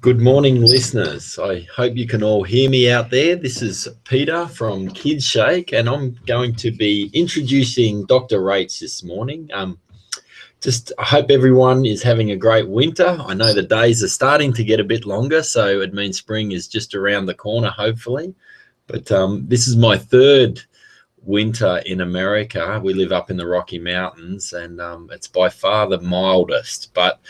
Good morning, listeners. I hope you can all hear me out there. This is Peter from Kids Shake, and I'm going to be introducing Dr. Rates this morning. I hope everyone is having a great winter. I know the days are starting to get a bit longer, so it means spring is just around the corner, hopefully. But this is my third winter in America. We live up in the Rocky Mountains, and it's by far the mildest. But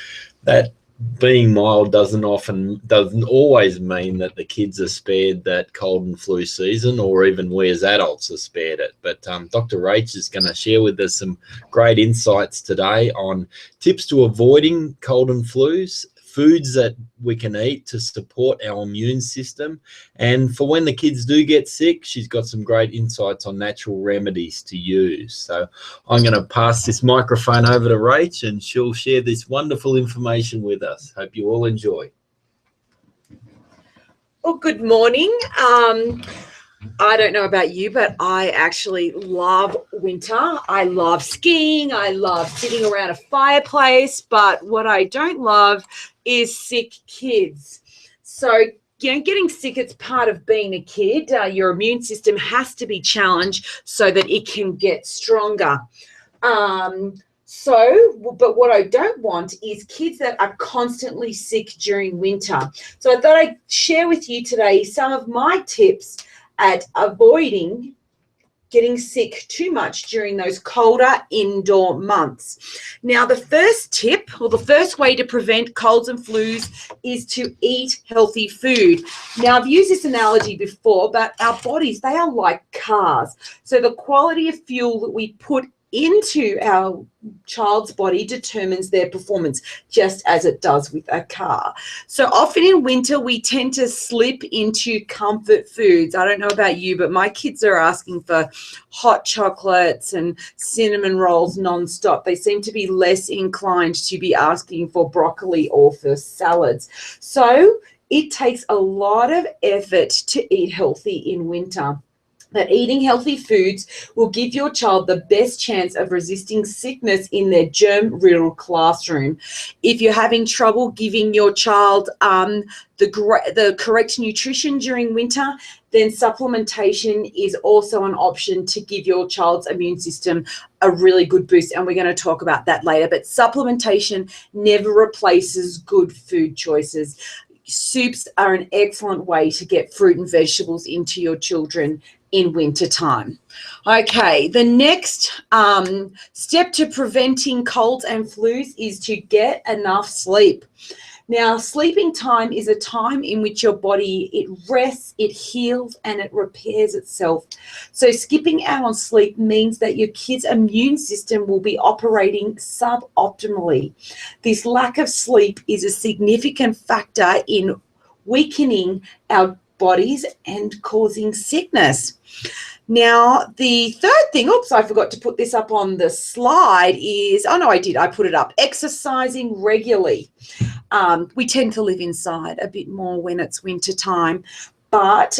that being mild doesn't always mean that the kids are spared that cold and flu season, or even we as adults are spared it. But Dr. Rach is going to share with us some great insights today on tips to avoiding cold and flus, foods that we can eat to support our immune system, and for when the kids do get sick, she's got some great insights on natural remedies to use. So I'm going to pass this microphone over to Rach, and she'll share this wonderful information with us. Hope you all enjoy. Well, good morning. I don't know about you, but I actually love winter. I love skiing. I love sitting around a fireplace. But what I don't love is sick kids. So, getting sick, it's part of being a kid. Your immune system has to be challenged so that it can get stronger. But what I don't want is kids that are constantly sick during winter. So I thought I'd share with you today some of my tips at avoiding getting sick too much during those colder indoor months. Now, the first tip, or the first way to prevent colds and flus, is to eat healthy food. Now, I've used this analogy before, but our bodies, they are like cars. So the quality of fuel that we put into our child's body determines their performance, just as it does with a car. So often in winter, we tend to slip into comfort foods. I don't know about you, but my kids are asking for hot chocolates and cinnamon rolls nonstop. They seem to be less inclined to be asking for broccoli or for salads. So it takes a lot of effort to eat healthy in winter. That eating healthy foods will give your child the best chance of resisting sickness in their germ-riddled classroom. If you're having trouble giving your child the correct nutrition during winter, then supplementation is also an option to give your child's immune system a really good boost, and we're going to talk about that later. But supplementation never replaces good food choices. Soups are an excellent way to get fruit and vegetables into your children in winter time. Okay, the next step to preventing colds and flus is to get enough sleep. Now, sleeping time is a time in which your body, it rests, it heals, and it repairs itself. So skipping out on sleep means that your kid's immune system will be operating suboptimally. This lack of sleep is a significant factor in weakening our bodies and causing sickness. Now, the third thing, I forgot to put this up on the slide is, I put it up, exercising regularly. We tend to live inside a bit more when it's winter time, but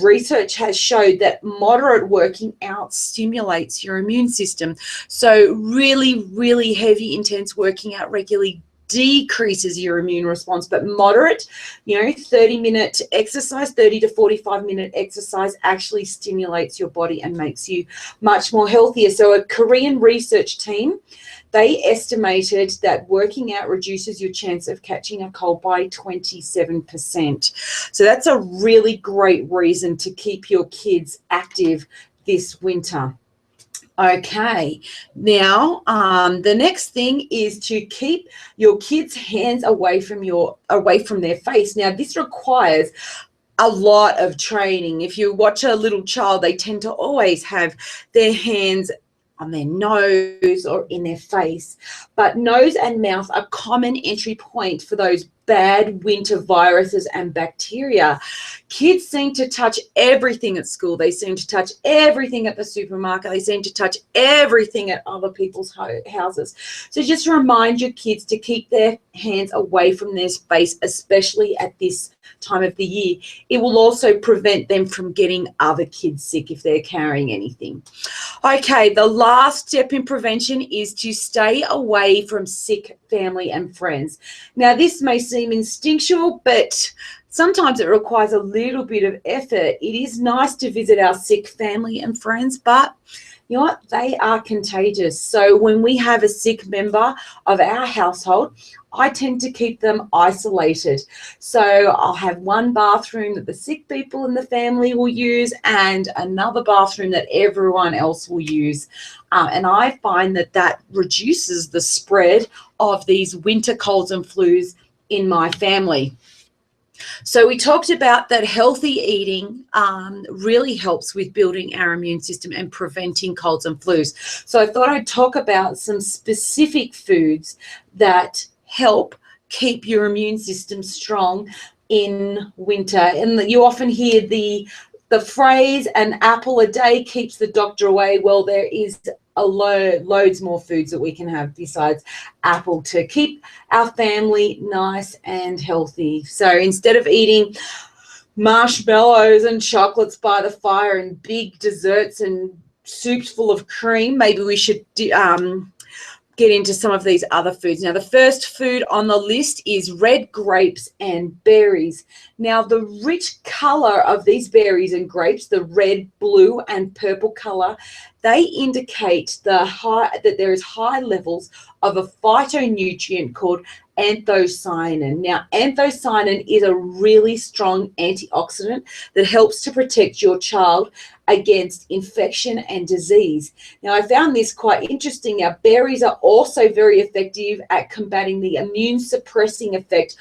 research has showed that moderate working out stimulates your immune system. So really, really heavy, intense working out regularly decreases your immune response, but moderate, 30-minute exercise, 30 to 45-minute exercise actually stimulates your body and makes you much more healthier. So a Korean research team, they estimated that working out reduces your chance of catching a cold by 27%. So that's a really great reason to keep your kids active this winter. Okay, now the next thing is to keep your kids' hands away from their face. Now, this requires a lot of training. If you watch a little child, they tend to always have their hands on their nose or in their face. But nose and mouth are common entry point for those bad winter viruses and bacteria. Kids seem to touch everything at school. They seem to touch everything at the supermarket. They seem to touch everything at other people's houses. So just remind your kids to keep their hands away from their face, especially at this time of the year. It will also prevent them from getting other kids sick if they're carrying anything. Okay, the last step in prevention is to stay away from sick family and friends. Now, this may seem instinctual, but sometimes it requires a little bit of effort. It is nice to visit our sick family and friends, but you know what? They are contagious. So when we have a sick member of our household, I tend to keep them isolated. So I'll have one bathroom that the sick people in the family will use and another bathroom that everyone else will use. And I find that that reduces the spread of these winter colds and flus in my family. So we talked about that healthy eating really helps with building our immune system and preventing colds and flus. So I thought I'd talk about some specific foods that help keep your immune system strong in winter. And you often hear the phrase, an apple a day keeps the doctor away. Well, there is loads more foods that we can have besides apple to keep our family nice and healthy. So instead of eating marshmallows and chocolates by the fire and big desserts and soups full of cream, maybe we should get into some of these other foods. Now, the first food on the list is red grapes and berries. Now, the rich color of these berries and grapes, the red, blue, and purple color, they indicate that there is high levels of a phytonutrient called anthocyanin. Now, anthocyanin is a really strong antioxidant that helps to protect your child against infection and disease. Now, I found this quite interesting. Now, berries are also very effective at combating the immune suppressing effect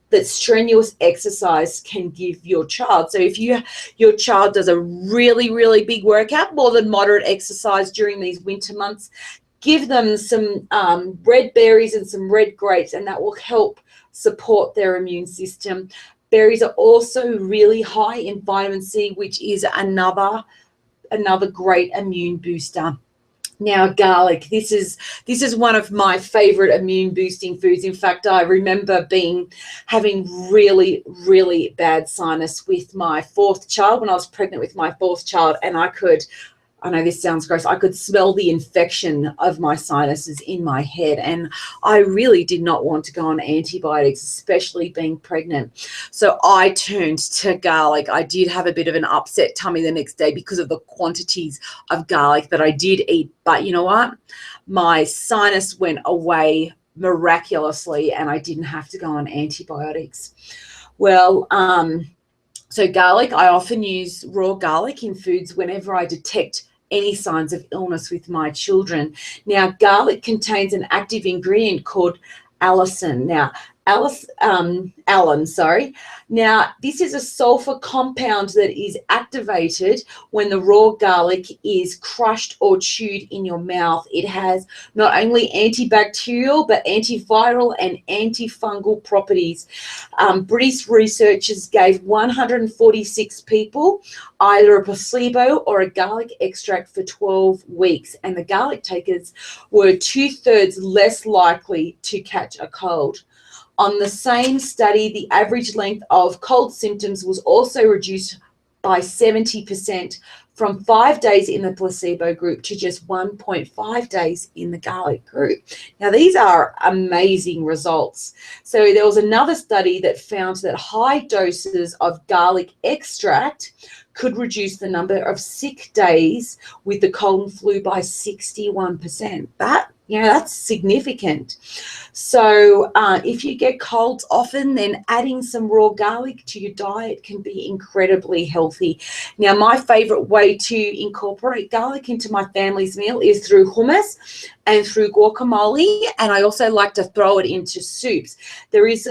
that strenuous exercise can give your child. So if your child does a really, really big workout, more than moderate exercise during these winter months, give them some red berries and some red grapes, and that will help support their immune system. Berries are also really high in vitamin C, which is another great immune booster. Now, garlic, this is one of my favorite immune boosting foods. In fact, I remember having really, really bad sinus with my fourth child when I was pregnant with my fourth child, and I know this sounds gross, I could smell the infection of my sinuses in my head, and I really did not want to go on antibiotics, especially being pregnant. So I turned to garlic. I did have a bit of an upset tummy the next day because of the quantities of garlic that I did eat, but you know what? My sinus went away miraculously, and I didn't have to go on antibiotics. Well, so garlic, I often use raw garlic in foods whenever I detect any signs of illness with my children. Now, garlic contains an active ingredient called allicin. Now, alum. Now, this is a sulfur compound that is activated when the raw garlic is crushed or chewed in your mouth. It has not only antibacterial, but antiviral and antifungal properties. British researchers gave 146 people either a placebo or a garlic extract for 12 weeks, and the garlic takers were 2/3 less likely to catch a cold. On the same study, the average length of cold symptoms was also reduced by 70% from 5 days in the placebo group to just 1.5 days in the garlic group. Now, these are amazing results. So there was another study that found that high doses of garlic extract could reduce the number of sick days with the cold and flu by 61%. That's significant. So if you get colds often, then adding some raw garlic to your diet can be incredibly healthy. Now, my favorite way to incorporate garlic into my family's meal is through hummus and through guacamole, and I also like to throw it into soups. There is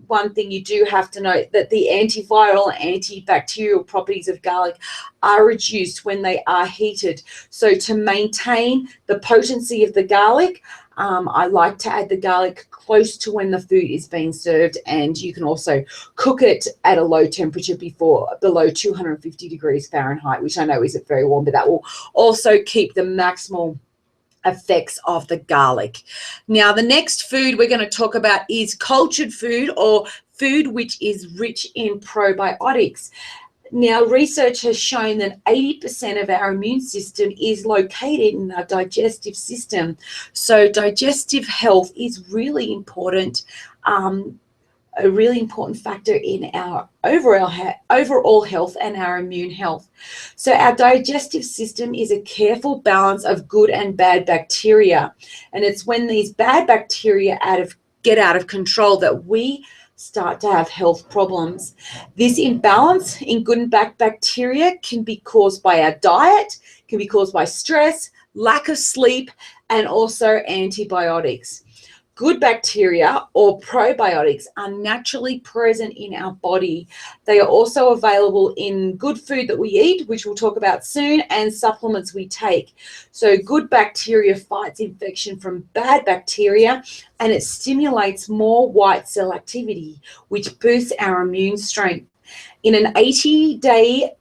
one thing you do have to note, that the antiviral, antibacterial properties of garlic are reduced when they are heated. So to maintain the potency of the garlic, I like to add the garlic close to when the food is being served, and you can also cook it at a low temperature below 250 degrees Fahrenheit, which I know isn't very warm, but that will also keep the maximal effects of the garlic. Now, the next food we're going to talk about is cultured food or food which is rich in probiotics. Now, research has shown that 80% of our immune system is located in our digestive system. So digestive health is really important, a really important factor in our overall health and our immune health. So our digestive system is a careful balance of good and bad bacteria. And it's when these bad bacteria get out of control that we start to have health problems. This imbalance in good and bad bacteria can be caused by our diet, can be caused by stress, lack of sleep, and also antibiotics. Good bacteria or probiotics are naturally present in our body. They are also available in good food that we eat, which we'll talk about soon, and supplements we take. So good bacteria fights infection from bad bacteria, and it stimulates more white cell activity, which boosts our immune strength. In an 80-day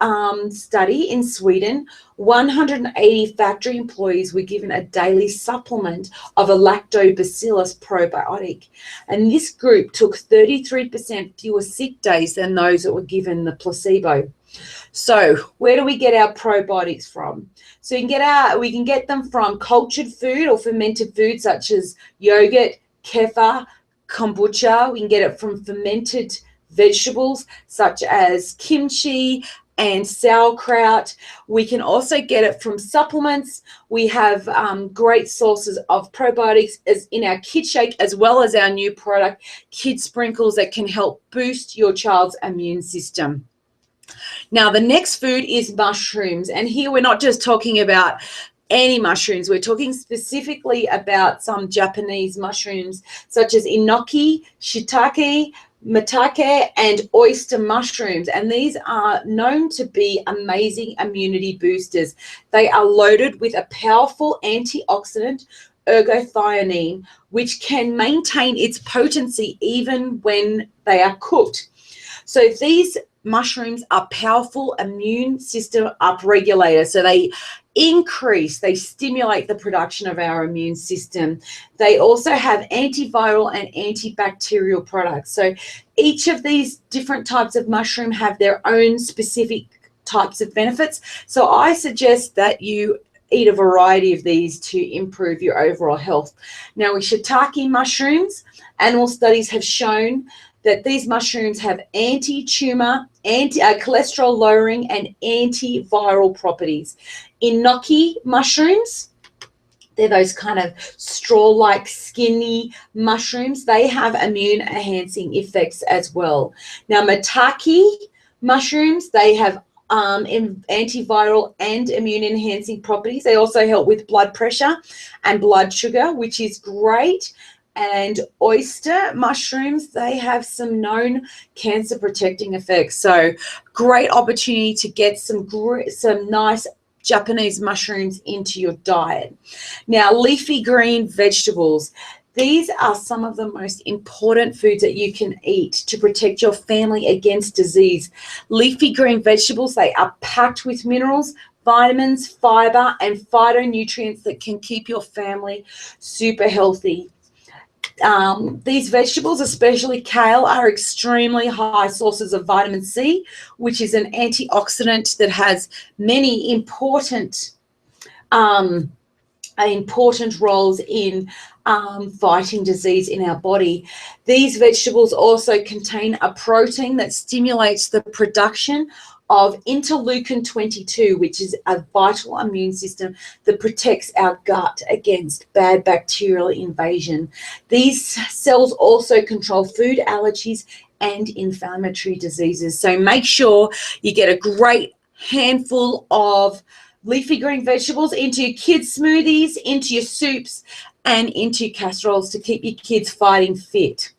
study in Sweden, 180 factory employees were given a daily supplement of a lactobacillus probiotic. And this group took 33% fewer sick days than those that were given the placebo. So where do we get our probiotics from? So we can get them from cultured food or fermented food such as yogurt, kefir, kombucha. We can get it from fermented vegetables such as kimchi and sauerkraut. We can also get it from supplements. We have great sources of probiotics as in our Kid Shake, as well as our new product, Kid Sprinkles, that can help boost your child's immune system. Now, the next food is mushrooms. And here we're not just talking about any mushrooms. We're talking specifically about some Japanese mushrooms, such as enoki, shiitake, maitake, and oyster mushrooms, and these are known to be amazing immunity boosters. They are loaded with a powerful antioxidant, ergothioneine, which can maintain its potency even when they are cooked. So these mushrooms are powerful immune system upregulators. So they stimulate the production of our immune system. They also have antiviral and antibacterial products. So each of these different types of mushroom have their own specific types of benefits. So I suggest that you eat a variety of these to improve your overall health. Now, with shiitake mushrooms, animal studies have shown that these mushrooms have anti-tumor, cholesterol lowering, and antiviral properties. Enoki mushrooms, they're those kind of straw-like skinny mushrooms. They have immune enhancing effects as well. Now, maitake mushrooms, they have antiviral and immune enhancing properties. They also help with blood pressure and blood sugar, which is great. And oyster mushrooms, they have some known cancer protecting effects. So great opportunity to get some nice Japanese mushrooms into your diet. Now, leafy green vegetables. These are some of the most important foods that you can eat to protect your family against disease. Leafy green vegetables, they are packed with minerals, vitamins, fiber, and phytonutrients that can keep your family super healthy. These vegetables, especially kale, are extremely high sources of vitamin C, which is an antioxidant that has many important roles in fighting disease in our body. These vegetables also contain a protein that stimulates the production of interleukin-22, which is a vital immune system that protects our gut against bad bacterial invasion. These cells also control food allergies and inflammatory diseases. So make sure you get a great handful of leafy green vegetables into your kids' smoothies, into your soups, and into casseroles to keep your kids fighting fit.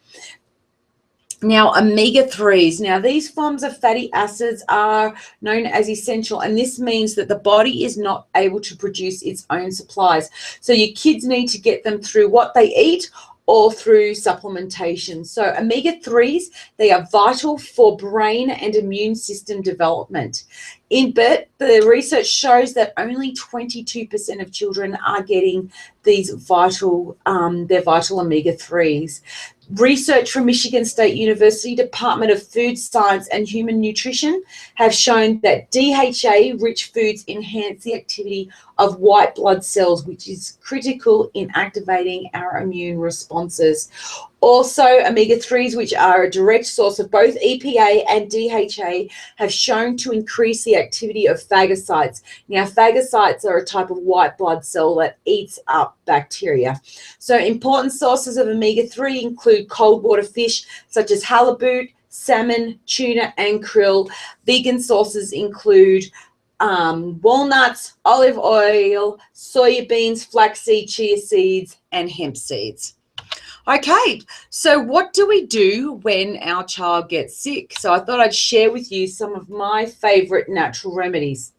Now, omega-3s. Now, these forms of fatty acids are known as essential, and this means that the body is not able to produce its own supplies. So your kids need to get them through what they eat or through supplementation. So omega-3s, they are vital for brain and immune system development. But the research shows that only 22% of children are getting these vital omega-3s. Research from Michigan State University Department of Food Science and Human Nutrition have shown that DHA-rich foods enhance the activity of white blood cells, which is critical in activating our immune responses. Also, omega-3s, which are a direct source of both EPA and DHA, have shown to increase the activity of phagocytes. Now, phagocytes are a type of white blood cell that eats up bacteria. So, important sources of omega-3 include cold water fish, such as halibut, salmon, tuna, and krill. Vegan sources include walnuts, olive oil, soya beans, flaxseed, chia seeds, and hemp seeds. Okay, so what do we do when our child gets sick? So I thought I'd share with you some of my favorite natural remedies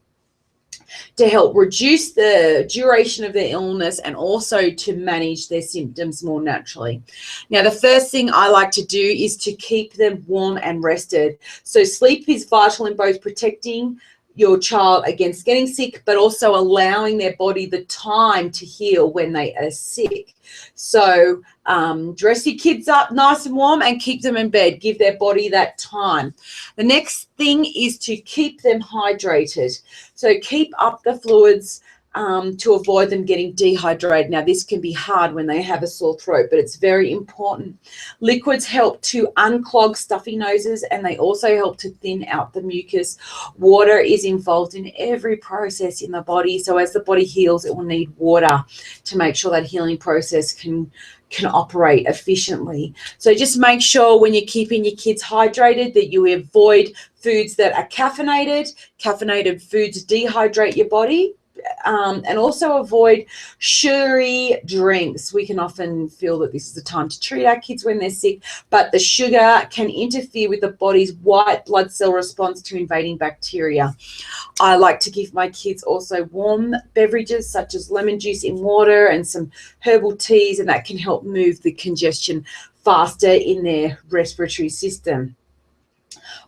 to help reduce the duration of their illness and also to manage their symptoms more naturally. Now, the first thing I like to do is to keep them warm and rested. So sleep is vital in both protecting your child against getting sick, but also allowing their body the time to heal when they are sick. So dress your kids up nice and warm and keep them in bed. Give their body that time. The next thing is to keep them hydrated. So keep up the fluids to avoid them getting dehydrated. Now, this can be hard when they have a sore throat, but it's very important. Liquids help to unclog stuffy noses, and they also help to thin out the mucus. Water is involved in every process in the body, so as the body heals, it will need water to make sure that healing process can operate efficiently. So just make sure when you're keeping your kids hydrated that you avoid foods that are caffeinated. Caffeinated foods dehydrate your body. And also avoid sugary drinks. We can often feel that this is the time to treat our kids when they're sick, but the sugar can interfere with the body's white blood cell response to invading bacteria. I like to give my kids also warm beverages such as lemon juice in water and some herbal teas, and that can help move the congestion faster in their respiratory system.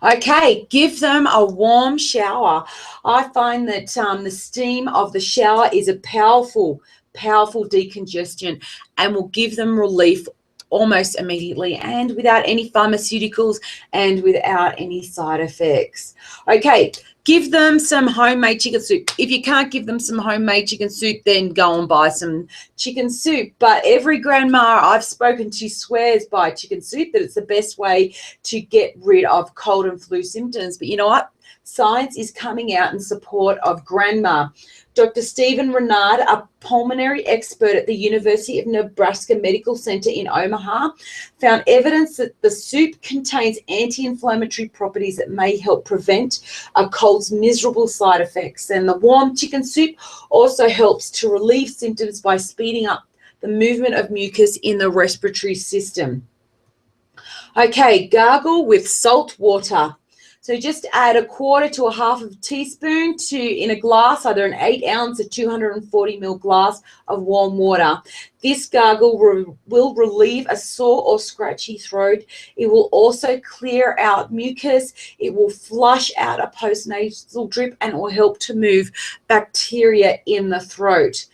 Okay, give them a warm shower. I find that the steam of the shower is a powerful decongestant and will give them relief almost immediately and without any pharmaceuticals and without any side effects. Okay, give them some homemade chicken soup. If you can't give them some homemade chicken soup, then go and buy some chicken soup. But every grandma I've spoken to swears by chicken soup that it's the best way to get rid of cold and flu symptoms. But you know what? Science is coming out in support of grandma. Dr. Stephen Renard, a pulmonary expert at the University of Nebraska Medical Center in Omaha, found evidence that the soup contains anti-inflammatory properties that may help prevent a cold's miserable side effects. And the warm chicken soup also helps to relieve symptoms by speeding up the movement of mucus in the respiratory system. Okay, gargle with salt water. So just add 1/4 to 1/2 teaspoon in a glass, either an 8-ounce or 240 ml glass of warm water. This gargle will relieve a sore or scratchy throat. It will also clear out mucus. It will flush out a postnasal drip, and it will help to move bacteria in the throat.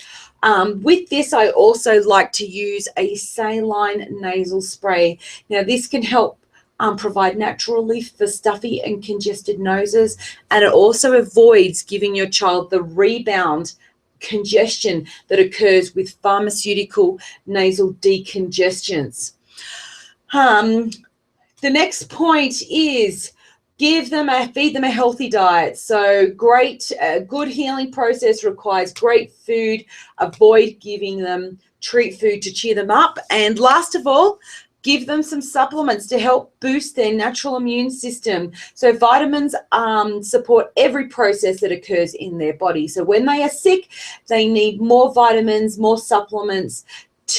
With this, I also like to use a saline nasal spray. Now, this can help provide natural relief for stuffy and congested noses, and it also avoids giving your child the rebound congestion that occurs with pharmaceutical nasal decongestants. The next point is feed them a healthy diet. So good healing process requires great food. Avoid giving them treat food to cheer them up. And last of all, give them some supplements to help boost their natural immune system. So vitamins support every process that occurs in their body. So when they are sick, they need more vitamins, more supplements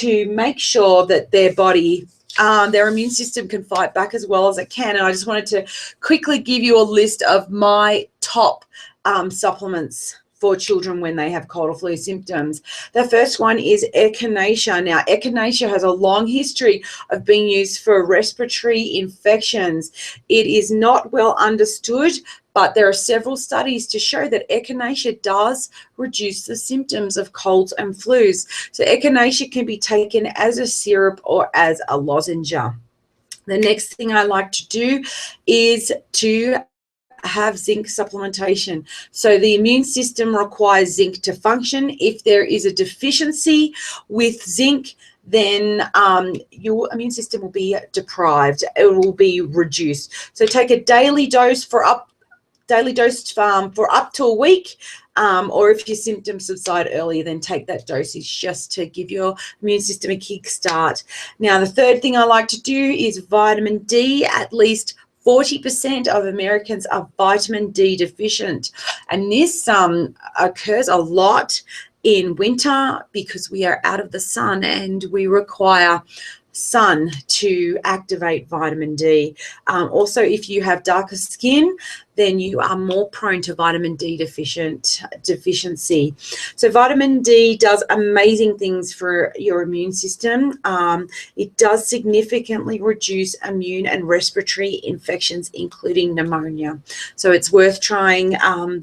to make sure that their body, their immune system can fight back as well as it can. And I just wanted to quickly give you a list of my top supplements for children when they have cold or flu symptoms. The first one is echinacea. Now, echinacea has a long history of being used for respiratory infections. It is not well understood, but there are several studies to show that echinacea does reduce the symptoms of colds and flus. So echinacea can be taken as a syrup or as a lozenge. The next thing I like to do is to have zinc supplementation. So the immune system requires zinc to function. If there is a deficiency with zinc, then your immune system will be deprived. It will be reduced. So take a daily dose for up to a week, or if your symptoms subside earlier, then take that dosage just to give your immune system a kickstart. Now, the third thing I like to do is vitamin D. At least 40% of Americans are vitamin D deficient, and this occurs a lot in winter because we are out of the sun and we require sun to activate vitamin D. Also, if you have darker skin, then you are more prone to vitamin D deficiency. So vitamin D does amazing things for your immune system. It does significantly reduce immune and respiratory infections, including pneumonia. So it's worth trying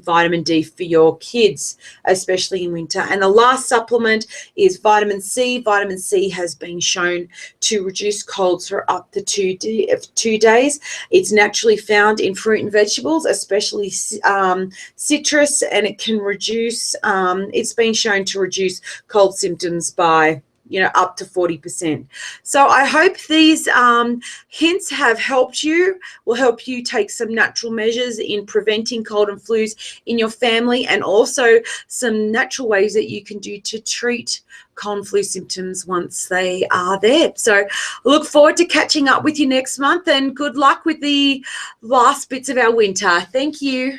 vitamin D for your kids, especially in winter. And the last supplement is vitamin C. Vitamin C has been shown to reduce colds for up to 2 days. It's naturally found in fruit and vegetables, especially citrus, and it can reduce, it's been shown to reduce cold symptoms by up to 40%. So I hope these hints have helped you, will help you take some natural measures in preventing cold and flus in your family, and also some natural ways that you can do to treat cold and flu symptoms once they are there. So I look forward to catching up with you next month, and good luck with the last bits of our winter. Thank you.